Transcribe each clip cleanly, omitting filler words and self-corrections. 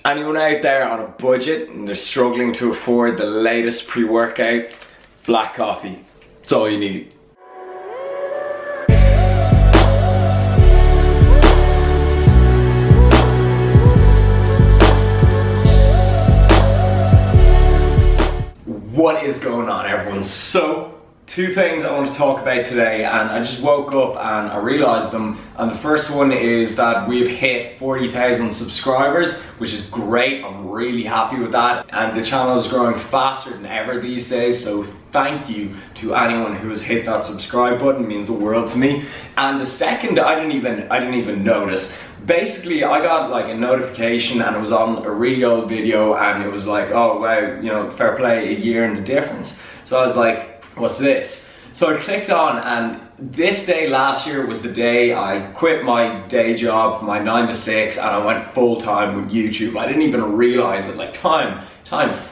Anyone out there on a budget and they're struggling to afford the latest pre-workout, black coffee. It's all you need. What is going on, everyone? So, two things I want to talk about today, and I just woke up and I realized them. And the first one is that we've hit 40,000 subscribers, which is great. I'm really happy with that, and the channel is growing faster than ever these days, so thank you to anyone who has hit that subscribe button. It means the world to me. And the second, I didn't even notice. Basically, I got like a notification and it was on a really old video, and it was like, oh wow, you know, fair play, a year in the difference. So I was like, what's this? So I clicked on, and this day last year was the day I quit my day job, my 9 to 6, and I went full time with YouTube. I didn't even realize it. Like time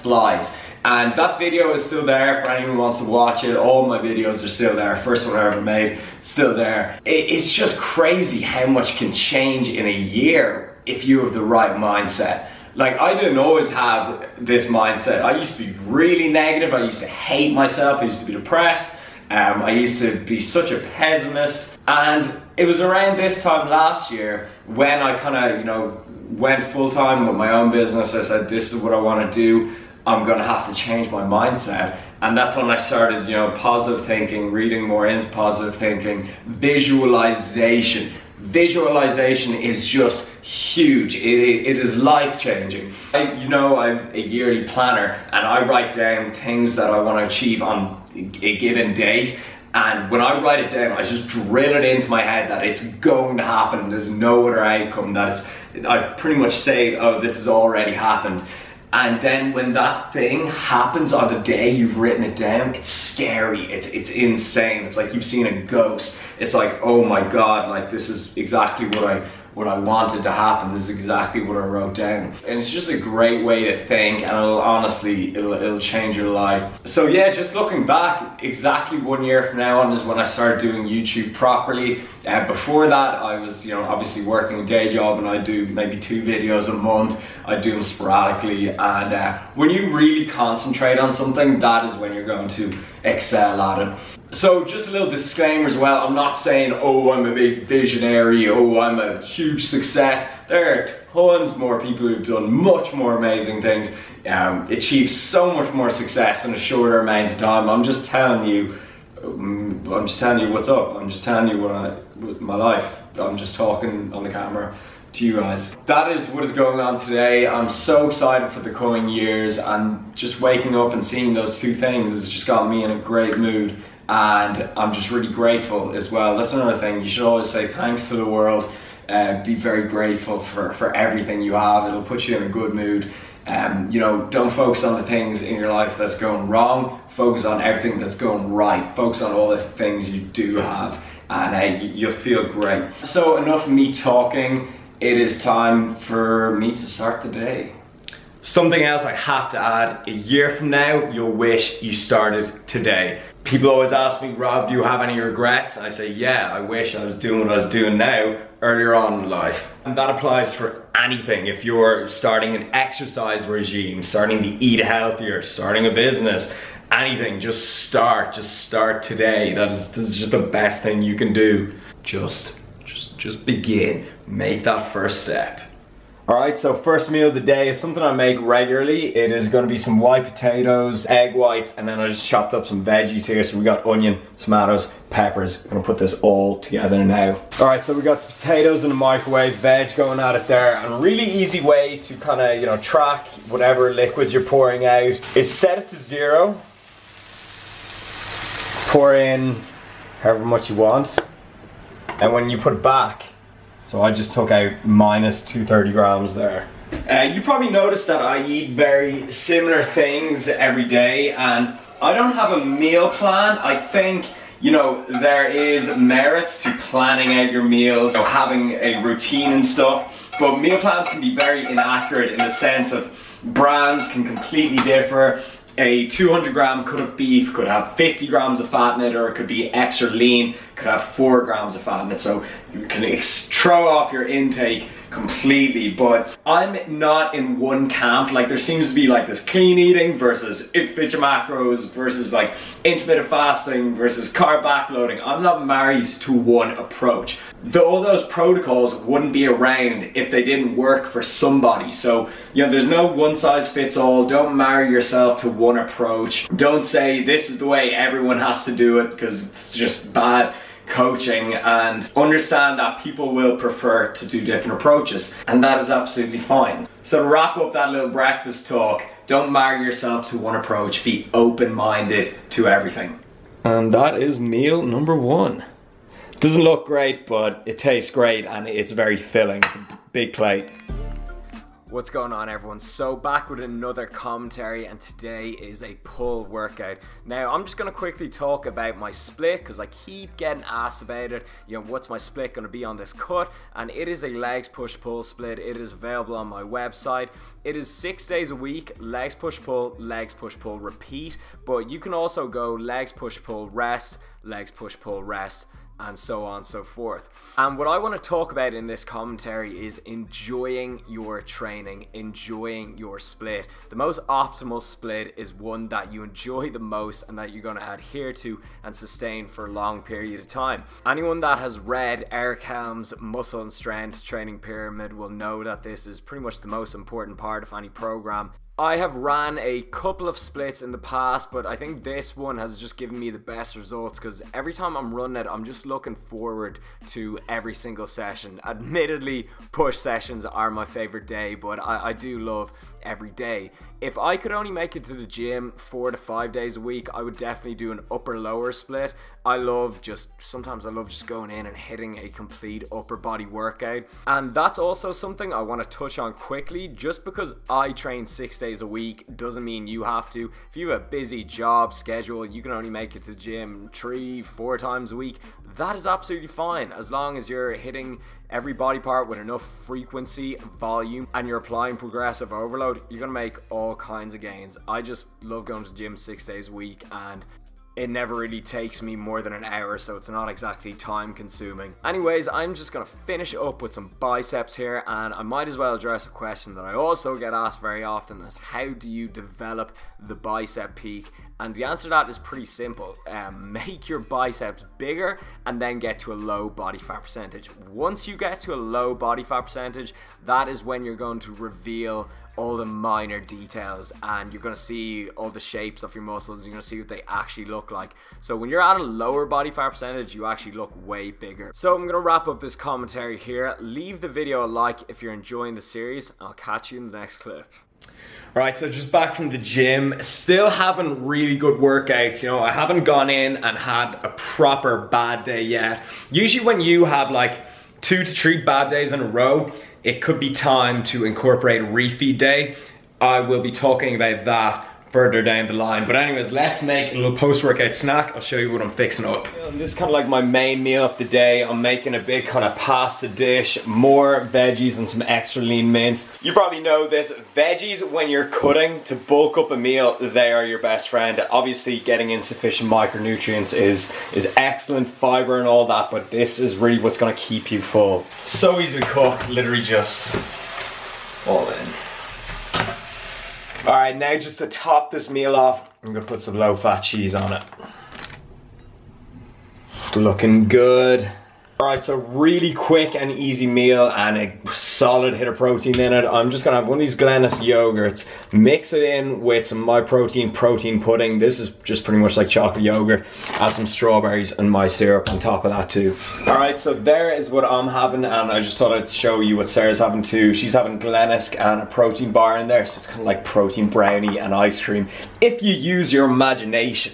flies. And that video is still there for anyone who wants to watch it. All my videos are still there. First one I ever made, still there. It's just crazy how much can change in a year if you have the right mindset. Like, I didn't always have this mindset. I used to be really negative. I used to hate myself. I used to be depressed. I used to be such a pessimist. And it was around this time last year when I kind of, you know, went full time with my own business. I said, this is what I want to do. I'm gonna have to change my mindset. And that's when I started, you know, positive thinking, reading more into positive thinking, visualization. Visualization is just huge. It is life-changing. You know, I have a yearly planner, and I write down things that I want to achieve on a given date. And when I write it down, I just drill it into my head that it's going to happen. There's no other outcome. That I pretty much say, oh, this has already happened. And then when that thing happens on the day you've written it down, it's scary, it's insane. It's like you've seen a ghost. It's like, oh my God, like this is exactly what I wanted to happen. This is exactly what I wrote down. And it's just a great way to think, and it'll change your life. So yeah, just looking back, exactly 1 year from now on is when I started doing YouTube properly. Before that, I was, you know, obviously working a day job, and I do maybe 2 videos a month. I do them sporadically, and when you really concentrate on something, that is when you're going to excel at it. So just a little disclaimer as well, I'm not saying, oh, I'm a big visionary, oh, I'm a huge success. There are tons more people who've done much more amazing things, achieved so much more success in a shorter amount of time. I'm just telling you what's up. I'm just telling you what my life. I'm just talking on the camera to you guys. That is what is going on today. I'm so excited for the coming years, and just waking up and seeing those two things has just got me in a great mood, and I'm just really grateful as well. That's another thing, you should always say thanks to the world. Be very grateful for everything you have. It'll put you in a good mood. You know, don't focus on the things in your life that's going wrong. Focus on everything that's going right. Focus on all the things you do have, and you'll feel great. So enough of me talking. It is time for me to start the day. Something else I have to add, a year from now, you'll wish you started today. People always ask me, Rob, do you have any regrets? And I say, yeah, I wish I was doing what I was doing now earlier on in life. And that applies for anything. If you're starting an exercise regime, starting to eat healthier, starting a business, anything, just start today. This is just the best thing you can do. Just begin, make that first step. All right, so first meal of the day is something I make regularly. It is gonna be some white potatoes, egg whites, and then I just chopped up some veggies here. So we got onion, tomatoes, peppers. I'm gonna put this all together now. All right, so we got the potatoes in the microwave, veg going at it there. And a really easy way to kind of, you know, track whatever liquids you're pouring out is set it to 0. Pour in however much you want. And when you put it back, so I just took out minus 230 grams there. You probably noticed that I eat very similar things every day, and I don't have a meal plan. I think, you know, there is merits to planning out your meals, you know, having a routine and stuff, but meal plans can be very inaccurate in the sense of brands can completely differ. A 200 gram cut of beef could have 50 grams of fat in it, or it could be extra lean. could have 4 grams of fat in it, so you can throw off your intake completely. But I'm not in one camp. Like, there seems to be like this clean eating versus fit your macros versus like intermittent fasting versus carb backloading. I'm not married to one approach. All those protocols wouldn't be around if they didn't work for somebody. So, you know, there's no one size fits all. Don't marry yourself to one approach. Don't say this is the way everyone has to do it, because it's just bad coaching. And understand that people will prefer to do different approaches, and that is absolutely fine. So to wrap up that little breakfast talk, don't marry yourself to one approach. Be open-minded to everything. And that is meal number 1. Doesn't look great, but it tastes great and it's very filling. It's a big plate. What's going on, everyone? So back with another commentary, and today is a pull workout. Now I'm just going to quickly talk about my split, because I keep getting asked about it. You know, what's my split going to be on this cut? And it is a legs push pull split. It is available on my website. It is 6 days a week, legs push pull, repeat. But you can also go legs push pull rest, legs push pull rest, and so on and so forth. And what I want to talk about in this commentary is enjoying your training, enjoying your split. The most optimal split is one that you enjoy the most and that you're going to adhere to and sustain for a long period of time. Anyone that has read Eric Helm's Muscle and Strength Training Pyramid will know that this is pretty much the most important part of any program. I have ran a couple of splits in the past, but I think this one has just given me the best results, because every time I'm running it, I'm just looking forward to every single session. Admittedly, push sessions are my favorite day, but I do love every day. If I could only make it to the gym 4 to 5 days a week, I would definitely do an upper lower split. Sometimes I love just going in and hitting a complete upper body workout. And that's also something I want to touch on quickly. Just because I train 6 days a week doesn't mean you have to. If you have a busy job schedule, you can only make it to the gym 3-4 times a week. That is absolutely fine, as long as you're hitting every body part with enough frequency, volume, and you're applying progressive overload. You're gonna make all kinds of gains. I just love going to the gym 6 days a week, and it never really takes me more than an hour, so it's not exactly time consuming. Anyways, I'm just gonna finish up with some biceps here, and I might as well address a question that I also get asked very often, is how do you develop the bicep peak? And the answer to that is pretty simple. Make your biceps bigger and then get to a low body fat percentage. Once you get to a low body fat percentage, that is when you're going to reveal all the minor details, and you're going to see all the shapes of your muscles. You're going to see what they actually look like. So when you're at a lower body fat percentage, you actually look way bigger. So I'm going to wrap up this commentary here. Leave the video a like if you're enjoying the series. I'll catch you in the next clip. Right, so just back from the gym, still having really good workouts. You know, I haven't gone in and had a proper bad day yet. Usually when you have like 2 to 3 bad days in a row, it could be time to incorporate a refeed day. I will be talking about that further down the line. But anyways, let's make a little post-workout snack. I'll show you what I'm fixing up. This is kind of like my main meal of the day. I'm making a big kind of pasta dish, more veggies and some extra lean mince. You probably know this, veggies when you're cutting to bulk up a meal, they are your best friend. Obviously getting insufficient micronutrients is excellent, fiber and all that, but this is really what's gonna keep you full. So easy to cook, literally just all in. Alright, now just to top this meal off, I'm gonna put some low-fat cheese on it. Looking good. Alright, so really quick and easy meal and a solid hit of protein in it. I'm just gonna have one of these Glennis yogurts, mix it in with some My Protein pudding. This is just pretty much like chocolate yogurt. Add some strawberries and my syrup on top of that too. Alright, so there is what I'm having, and I just thought I'd show you what Sarah's having too. She's having Glennis and a protein bar in there, so it's kind of like protein brownie and ice cream, if you use your imagination.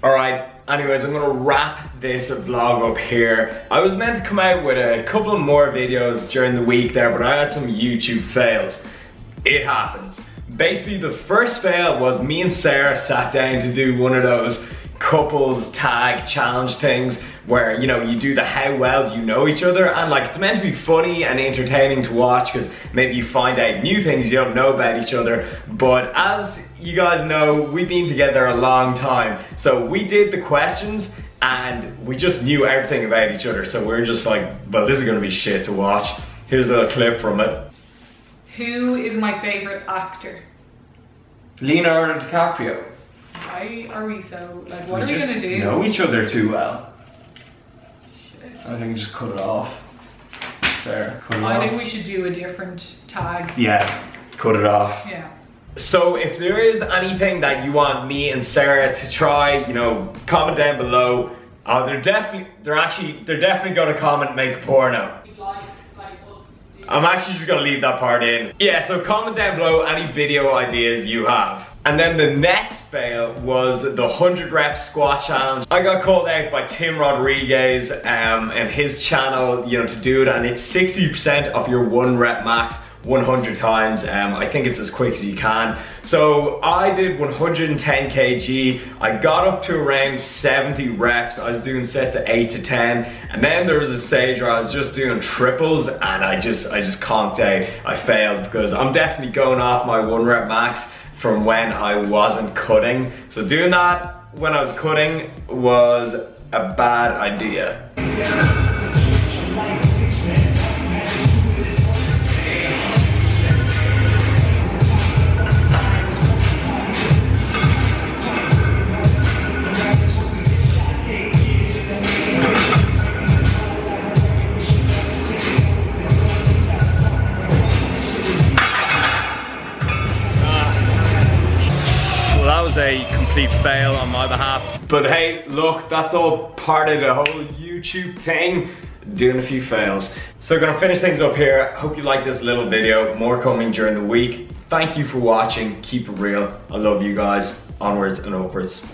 Alright, anyways, I'm gonna wrap this vlog up here. I was meant to come out with a couple of more videos during the week there, but I had some YouTube fails. It happens. Basically, the first fail was me and Sarah sat down to do one of those couples tag challenge things where, you know, you do the how well do you know each other, and like it's meant to be funny and entertaining to watch because maybe you find out new things you don't know about each other. But as you guys know, we've been together a long time, so we did the questions and we just knew everything about each other. So we're just like, well, this is gonna be shit to watch. Here's a clip from it. Who is my favorite actor? Leonardo DiCaprio. Why are we so, like, what are we gonna do? We know each other too well. Shit. I think just cut it off. There, cut it I off. think we should do a different tag. Yeah, cut it off. Yeah. So if there is anything that you want me and Sarah to try, you know, comment down below. They're definitely gonna comment make a porno. I'm actually just gonna leave that part in. Yeah, so comment down below any video ideas you have. And then the next fail was the 100 rep squat challenge. I got called out by Tim Rodriguez and his channel, you know, to do it, and it's 60% of your 1 rep max 100 times. I think it's as quick as you can. So I did 110 kg. I got up to around 70 reps. I was doing sets of 8 to 10. And then there was a stage where I was just doing triples, and I just conked out. I failed because I'm definitely going off my 1 rep max from when I wasn't cutting. So doing that when I was cutting was a bad idea. A complete fail on my behalf. But hey, look, that's all part of the whole YouTube thing, doing a few fails. So gonna finish things up here. Hope you like this little video. More coming during the week. Thank you for watching. Keep it real. I love you guys. Onwards and upwards.